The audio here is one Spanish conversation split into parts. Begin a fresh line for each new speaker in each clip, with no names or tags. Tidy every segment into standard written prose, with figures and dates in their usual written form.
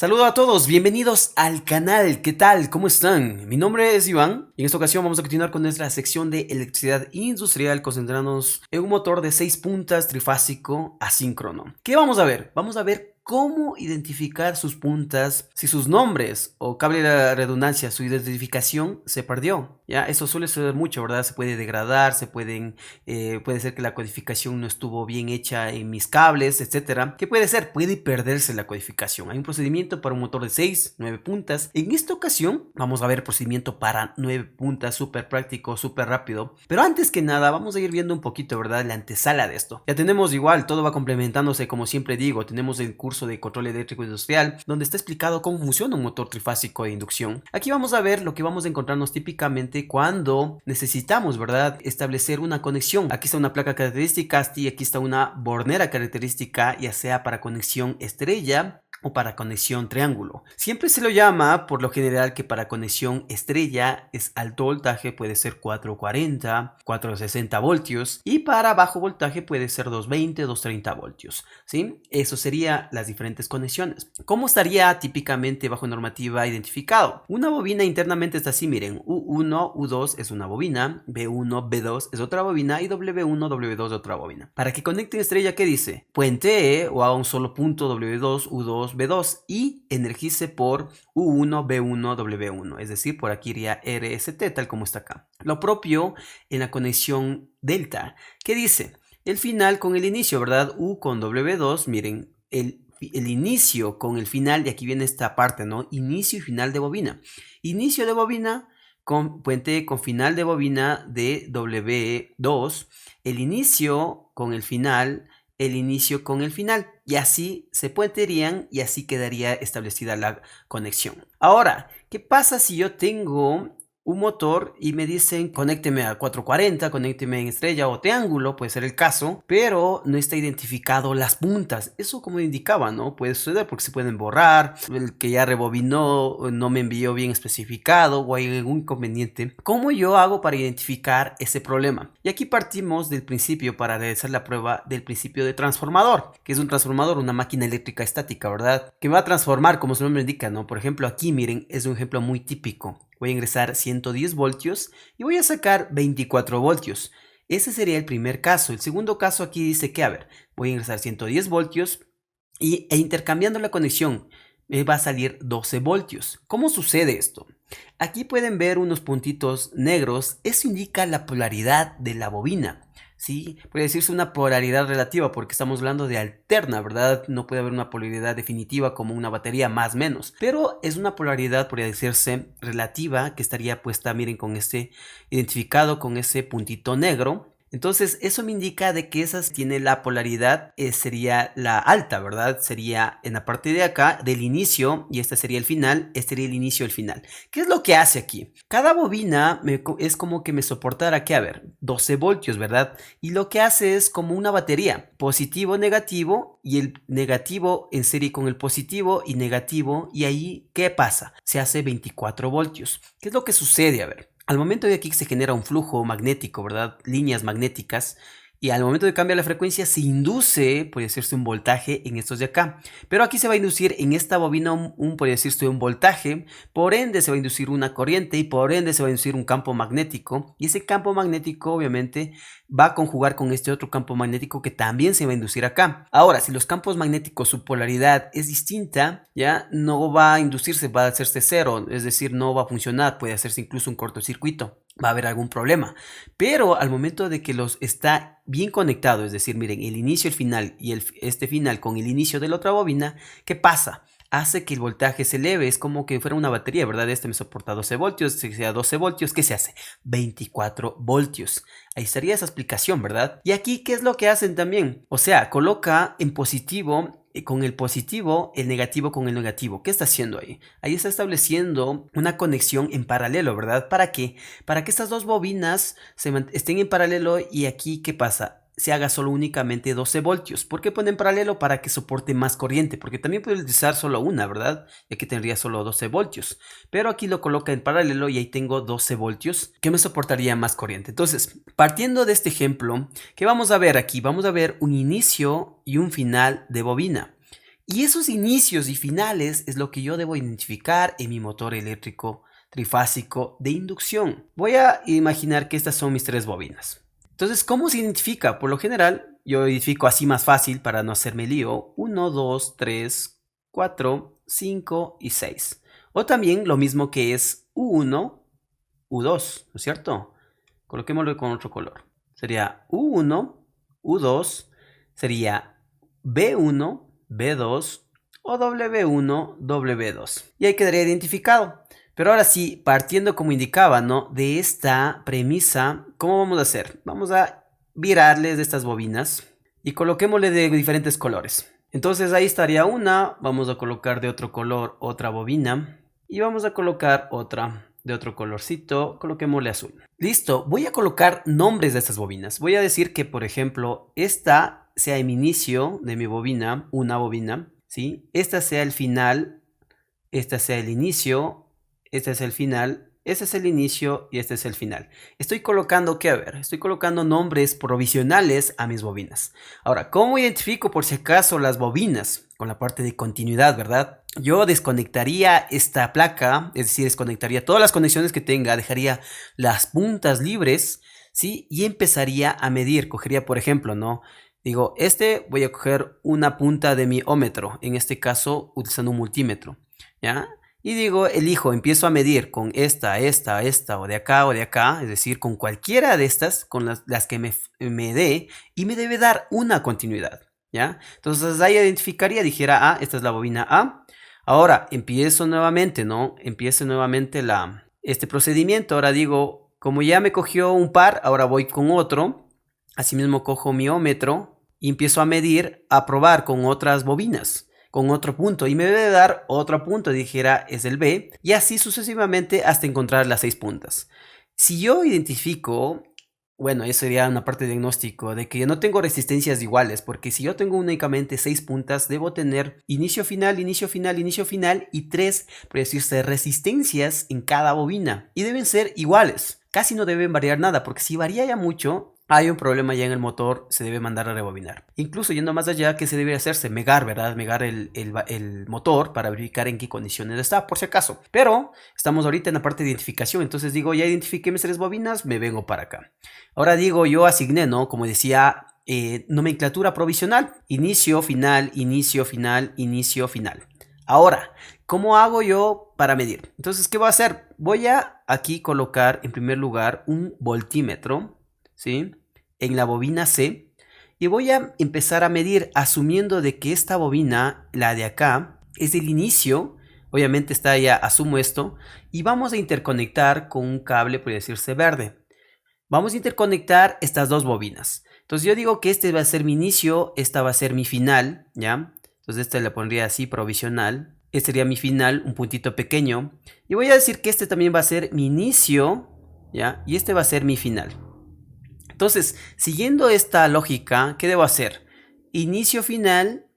Saludos a todos, bienvenidos al canal, ¿qué tal? ¿Cómo están? Mi nombre es Iván y en esta ocasión vamos a continuar con nuestra sección de electricidad industrial concentrándonos en un motor de 6 puntas trifásico asíncrono. ¿Qué vamos a ver? Vamos a ver cómo identificar sus puntas si sus nombres o cable la redundancia, su identificación se perdió. Ya, eso suele suceder mucho, ¿verdad? Se puede degradar, puede ser que la codificación no estuvo bien hecha en mis cables, etcétera. ¿Qué puede ser? Puede perderse la codificación. Hay un procedimiento para un motor de 6, 9 puntas. En esta ocasión vamos a ver el procedimiento para 9 puntas, súper práctico, súper rápido. Pero antes que nada vamos a ir viendo un poquito, ¿verdad? La antesala de esto. Ya tenemos igual, todo va complementándose como siempre digo. Tenemos el curso de control eléctrico industrial donde está explicado cómo funciona un motor trifásico de inducción. Aquí vamos a ver lo que vamos a encontrarnos típicamente cuando necesitamos, ¿verdad?, establecer una conexión. Aquí está una placa característica y aquí está una bornera característica, ya sea para conexión estrella o para conexión triángulo. Siempre se lo llama por lo general que para conexión estrella es alto voltaje, puede ser 440, 460 voltios, y para bajo voltaje puede ser 220, 230 voltios, ¿sí? Eso sería las diferentes conexiones. ¿Cómo estaría típicamente bajo normativa identificado? Una bobina internamente está así, miren, U1, U2 es una bobina, B1, B2 es otra bobina y W1, W2 es otra bobina. Para que conecten estrella, ¿qué dice? Puentee o a un solo punto W2, U2, B2 y energice por U1, B1, W1, es decir, por aquí iría RST tal como está acá. Lo propio en la conexión delta, ¿qué dice? El final con el inicio, ¿verdad? U con W2, miren, el inicio con el final, y aquí viene esta parte, ¿no? Inicio y final de bobina. Inicio de bobina con puente con final de bobina de W2, el inicio con el final, el inicio con el final, y así se puentearían y así quedaría establecida la conexión. Ahora, ¿qué pasa si yo tengo un motor y me dicen conécteme a 440, conécteme en estrella o triángulo, puede ser el caso, pero no está identificado las puntas? Eso como indicaba, ¿no? Puede suceder porque se pueden borrar, el que ya rebobinó no me envió bien especificado o hay algún inconveniente. ¿Cómo yo hago para identificar ese problema? Y aquí partimos del principio para realizar la prueba del principio de transformador, que es un transformador, una máquina eléctrica estática, ¿verdad? Que va a transformar como su nombre indica, ¿no? Por ejemplo, aquí miren, es un ejemplo muy típico. Voy a ingresar 110 voltios y voy a sacar 24 voltios. Ese sería el primer caso. El segundo caso aquí dice que, a ver, voy a ingresar 110 voltios e intercambiando la conexión me va a salir 12 voltios. ¿Cómo sucede esto? Aquí pueden ver unos puntitos negros. Eso indica la polaridad de la bobina. Sí, puede decirse una polaridad relativa porque estamos hablando de alterna, ¿verdad? No puede haber una polaridad definitiva como una batería más menos, pero es una polaridad, podría decirse, relativa que estaría puesta, miren, con este identificado con ese puntito negro. Entonces eso me indica de que esa tiene la polaridad, sería la alta, ¿verdad? Sería en la parte de acá del inicio y este sería el final, este sería el inicio y el final. ¿Qué es lo que hace aquí? Cada bobina es como que me soportara que, a ver, 12 voltios, ¿verdad? Y lo que hace es como una batería, positivo, negativo, y el negativo en serie con el positivo y negativo, y ahí, ¿qué pasa? Se hace 24 voltios. ¿Qué es lo que sucede? A ver. Al momento de aquí se genera un flujo magnético, ¿verdad? Líneas magnéticas. Y al momento de cambiar la frecuencia se induce, puede decirse, un voltaje en estos de acá. Pero aquí se va a inducir en esta bobina puede decirse, un voltaje. Por ende se va a inducir una corriente y por ende se va a inducir un campo magnético. Y ese campo magnético obviamente va a conjugar con este otro campo magnético que también se va a inducir acá. Ahora, si los campos magnéticos, su polaridad es distinta, ya no va a inducirse, va a hacerse cero. Es decir, no va a funcionar, puede hacerse incluso un cortocircuito. Va a haber algún problema, pero al momento de que los está bien conectado, es decir, miren, el inicio, el final y este final con el inicio de la otra bobina, ¿qué pasa? Hace que el voltaje se eleve, es como que fuera una batería, ¿verdad? Este me soporta 12 voltios, si sea 12 voltios, ¿qué se hace? 24 voltios. Ahí estaría esa explicación, ¿verdad? Y aquí, ¿qué es lo que hacen también? O sea, coloca en positivo con el positivo, el negativo con el negativo. ¿Qué está haciendo ahí? Ahí está estableciendo una conexión en paralelo, ¿verdad? ¿Para qué? Para que estas dos bobinas estén en paralelo y aquí, ¿qué pasa? Se haga solo únicamente 12 voltios. ¿Por qué pone en paralelo? Para que soporte más corriente, porque también puede utilizar solo una, ¿verdad? Y aquí tendría solo 12 voltios. Pero aquí lo coloca en paralelo y ahí tengo 12 voltios que me soportaría más corriente. Entonces, partiendo de este ejemplo, ¿qué vamos a ver aquí? Vamos a ver un inicio y un final de bobina. Y esos inicios y finales es lo que yo debo identificar en mi motor eléctrico trifásico de inducción. Voy a imaginar que estas son mis 3 bobinas. Entonces, ¿cómo se identifica? Por lo general, yo identifico así más fácil para no hacerme lío. 1, 2, 3, 4, 5 y 6. O también lo mismo que es U1, U2, ¿no es cierto? Coloquémoslo con otro color. Sería U1, U2, sería B1, B2 o W1, W2. Y ahí quedaría identificado. Pero ahora sí, partiendo como indicaba, ¿no? De esta premisa, ¿cómo vamos a hacer? Vamos a virarles de estas bobinas y coloquémosle de diferentes colores. Entonces ahí estaría una, vamos a colocar de otro color otra bobina y vamos a colocar otra de otro colorcito, coloquémosle azul. Listo, voy a colocar nombres de estas bobinas. Voy a decir que, por ejemplo, esta sea el inicio de mi bobina, una bobina, ¿sí? Esta sea el final, esta sea el inicio, este es el final, este es el inicio y este es el final. Estoy colocando, ¿qué? A ver, estoy colocando nombres provisionales a mis bobinas. Ahora, ¿cómo identifico por si acaso las bobinas? Con la parte de continuidad, ¿verdad? Yo desconectaría esta placa, es decir, desconectaría todas las conexiones que tenga, dejaría las puntas libres, ¿sí? Y empezaría a medir, cogería, por ejemplo, ¿no? Digo, voy a coger una punta de mi ómetro, en este caso utilizando un multímetro, ¿ya? Y digo, elijo, empiezo a medir con esta o de acá, es decir, con cualquiera de estas, con las que me dé, y me debe dar una continuidad, ¿ya? Entonces ahí identificaría, dijera, esta es la bobina A. Ahora, empiezo nuevamente, ¿no? Empiezo nuevamente este procedimiento. Ahora digo, como ya me cogió un par, ahora voy con otro. Asimismo cojo mi ómetro y empiezo a medir, a probar con otras bobinas, con otro punto, y me debe dar otro punto, dijera es el B, y así sucesivamente hasta encontrar las 6 puntas. Si yo identifico, bueno, eso sería una parte de diagnóstico, de que no tengo resistencias iguales, porque si yo tengo únicamente 6 puntas, debo tener inicio, final, inicio, final, inicio, final, y 3, por decirse, resistencias en cada bobina, y deben ser iguales. Casi no deben variar nada, porque si varía ya mucho, hay un problema ya en el motor, se debe mandar a rebobinar. Incluso yendo más allá, ¿qué se debe hacerse? Megar, ¿verdad? Megar el motor para verificar en qué condiciones está, por si acaso. Pero estamos ahorita en la parte de identificación, entonces digo, ya identifiqué mis 3 bobinas, me vengo para acá. Ahora digo, yo asigné, ¿no? Como decía, nomenclatura provisional. Inicio, final, inicio, final, inicio, final. Ahora, ¿cómo hago yo para medir? Entonces, ¿qué voy a hacer? Voy a aquí colocar en primer lugar un voltímetro, ¿sí? En la bobina C, y voy a empezar a medir asumiendo de que esta bobina, la de acá, es el inicio. Obviamente está ya, asumo esto, y vamos a interconectar con un cable, por decirse verde. Vamos a interconectar estas 2 bobinas. Entonces yo digo que este va a ser mi inicio, esta va a ser mi final, ¿ya? Entonces esta le pondría así, provisional. Este sería mi final, un puntito pequeño. Y voy a decir que este también va a ser mi inicio, ¿ya? Y este va a ser mi final. Entonces, siguiendo esta lógica, ¿qué debo hacer? Inicio, final,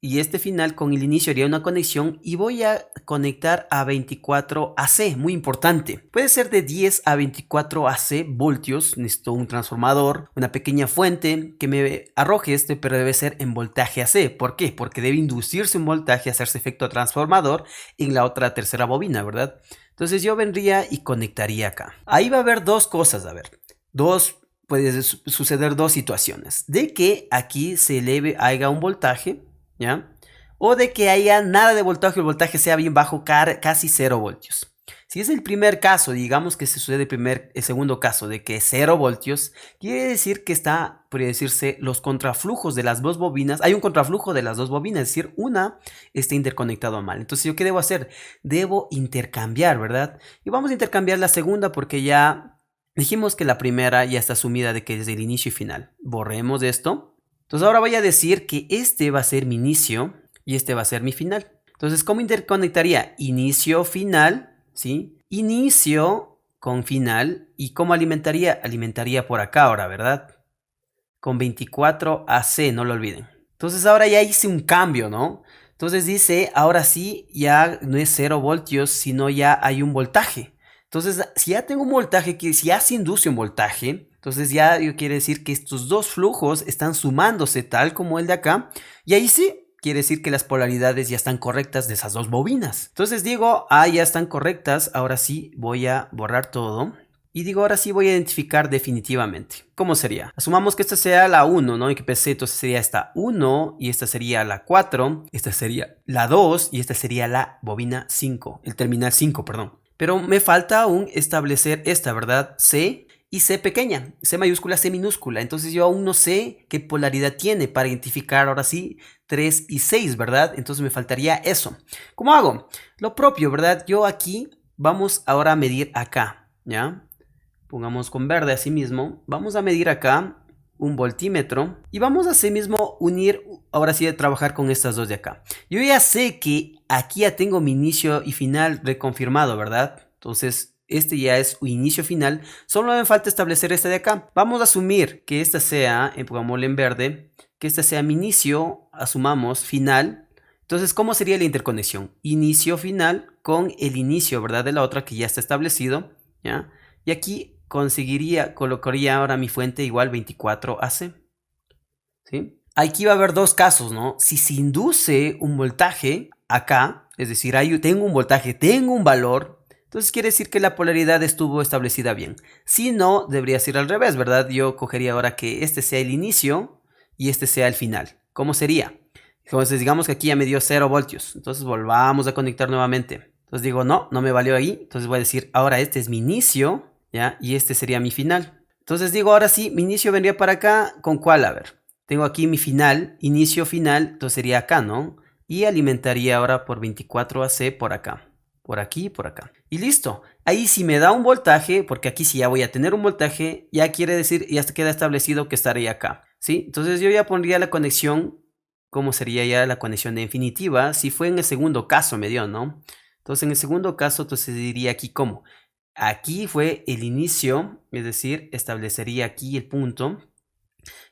y este final con el inicio haría una conexión y voy a conectar a 24 AC, muy importante. Puede ser de 10 a 24 AC voltios, necesito un transformador, una pequeña fuente que me arroje pero debe ser en voltaje AC. ¿Por qué? Porque debe inducirse un voltaje, hacerse efecto transformador en la otra tercera bobina, ¿verdad? Entonces yo vendría y conectaría acá. Ahí va a haber 2 cosas, a ver, puede suceder 2 situaciones, de que aquí haya un voltaje, ¿ya? O de que haya nada de voltaje, el voltaje sea bien bajo, casi 0 voltios. Si es el primer caso, digamos que se sucede el segundo caso de que 0 voltios, quiere decir que por decirse, los contraflujos de las 2 bobinas, hay un contraflujo de las 2 bobinas, es decir, una está interconectado mal. Entonces, ¿yo qué debo hacer? Debo intercambiar, ¿verdad? Y vamos a intercambiar la segunda porque ya dijimos que la primera ya está asumida de que es el inicio y final. Borremos esto. Entonces ahora voy a decir que este va a ser mi inicio y este va a ser mi final. Entonces, ¿cómo interconectaría? Inicio, final, ¿sí? Inicio con final. ¿Y cómo alimentaría? Alimentaría por acá ahora, ¿verdad? Con 24 AC, no lo olviden. Entonces ahora ya hice un cambio, ¿no? Entonces dice, ahora sí, ya no es 0 voltios, sino ya hay un voltaje. Entonces, si ya tengo un voltaje, si ya se induce un voltaje, entonces ya quiere decir que estos 2 flujos están sumándose tal como el de acá. Y ahí sí, quiere decir que las polaridades ya están correctas de esas dos bobinas. Entonces digo, ya están correctas, ahora sí voy a borrar todo. Y digo, ahora sí voy a identificar definitivamente. ¿Cómo sería? Asumamos que esta sea la 1, ¿no? Y que PC, entonces sería esta 1, y esta sería la 4, esta sería la 2, y esta sería la bobina 5, el terminal 5, perdón. Pero me falta aún establecer esta, ¿verdad? C y C pequeña, C mayúscula, C minúscula. Entonces yo aún no sé qué polaridad tiene para identificar ahora sí 3 y 6, ¿verdad? Entonces me faltaría eso. ¿Cómo hago? Lo propio, ¿verdad? Yo aquí vamos ahora a medir acá, ¿ya? Pongamos con verde así mismo. Vamos a medir acá un voltímetro. Y vamos a así mismo unir, ahora sí, a trabajar con estas dos de acá. Yo ya sé que aquí ya tengo mi inicio y final reconfirmado, ¿verdad? Entonces, este ya es un inicio final. Solo me falta establecer este de acá. Vamos a asumir que esta sea, pongámosle en verde, que esta sea mi inicio, asumamos final. Entonces, ¿cómo sería la interconexión? Inicio final con el inicio, ¿verdad? De la otra que ya está establecido, ¿ya? Y aquí colocaría ahora mi fuente igual 24AC, ¿sí? Aquí va a haber dos casos, ¿no? Si se induce un voltaje acá, es decir, ahí tengo un voltaje, tengo un valor, entonces quiere decir que la polaridad estuvo establecida bien. Si no, debería ser al revés, ¿verdad? Yo cogería ahora que este sea el inicio y este sea el final. ¿Cómo sería? Entonces digamos que aquí ya me dio 0 voltios, entonces volvamos a conectar nuevamente. Entonces digo, no me valió ahí, entonces voy a decir, ahora este es mi inicio, ¿ya? Y este sería mi final. Entonces digo, ahora sí, mi inicio vendría para acá, ¿con cuál? A ver, tengo aquí mi final, inicio, final, entonces sería acá, ¿no? Y alimentaría ahora por 24AC por acá, por aquí y por acá. Y listo, ahí si me da un voltaje, porque aquí sí ya voy a tener un voltaje, ya quiere decir, ya queda establecido que estaría acá, ¿sí? Entonces yo ya pondría la conexión, ¿cómo sería ya la conexión definitiva? Si fue en el segundo caso me dio, ¿no? Entonces en el segundo caso, entonces diría aquí cómo. Aquí fue el inicio, es decir, establecería aquí el punto.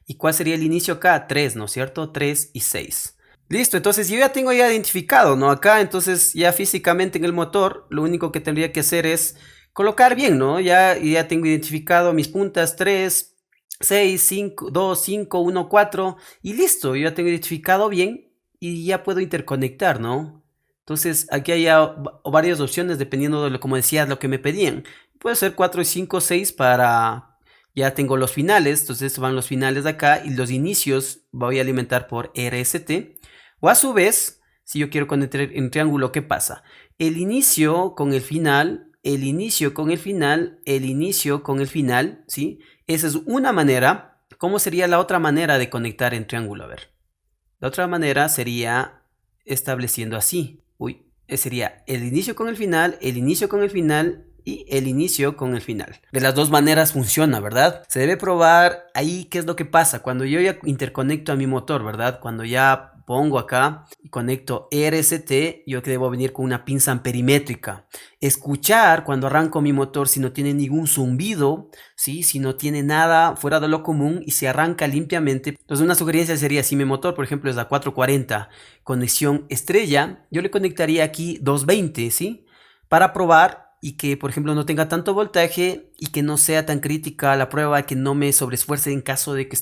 ¿Y cuál sería el inicio acá? 3, ¿no es cierto? 3 y 6. Listo, entonces yo ya tengo ya identificado, ¿no? Acá, entonces ya físicamente en el motor, lo único que tendría que hacer es colocar bien, ¿no? Ya tengo identificado mis puntas 3, 6, 5, 2, 5, 1, 4 y listo, yo ya tengo identificado bien y ya puedo interconectar, ¿no? Entonces aquí hay varias opciones dependiendo de lo, como decía, lo que me pedían. Puede ser 4, 5, 6 para... Ya tengo los finales, entonces van los finales de acá y los inicios voy a alimentar por RST. O a su vez, si yo quiero conectar en triángulo, ¿qué pasa? El inicio con el final, el inicio con el final, el inicio con el final, ¿sí? Esa es una manera. ¿Cómo sería la otra manera de conectar en triángulo? A ver. La otra manera sería estableciendo así. Sería el inicio con el final, el inicio con el final y el inicio con el final. De las dos maneras funciona, ¿verdad? Se debe probar ahí qué es lo que pasa cuando yo ya interconecto a mi motor, ¿verdad? Cuando ya pongo acá y conecto RST, yo que debo venir con una pinza amperimétrica. Escuchar cuando arranco mi motor si no tiene ningún zumbido, ¿sí? Si no tiene nada fuera de lo común y se arranca limpiamente. Entonces una sugerencia sería, si mi motor por ejemplo es la 440 conexión estrella, yo le conectaría aquí 220, ¿sí? Para probar y que por ejemplo no tenga tanto voltaje y que no sea tan crítica la prueba, que no me sobreesfuerce en caso de que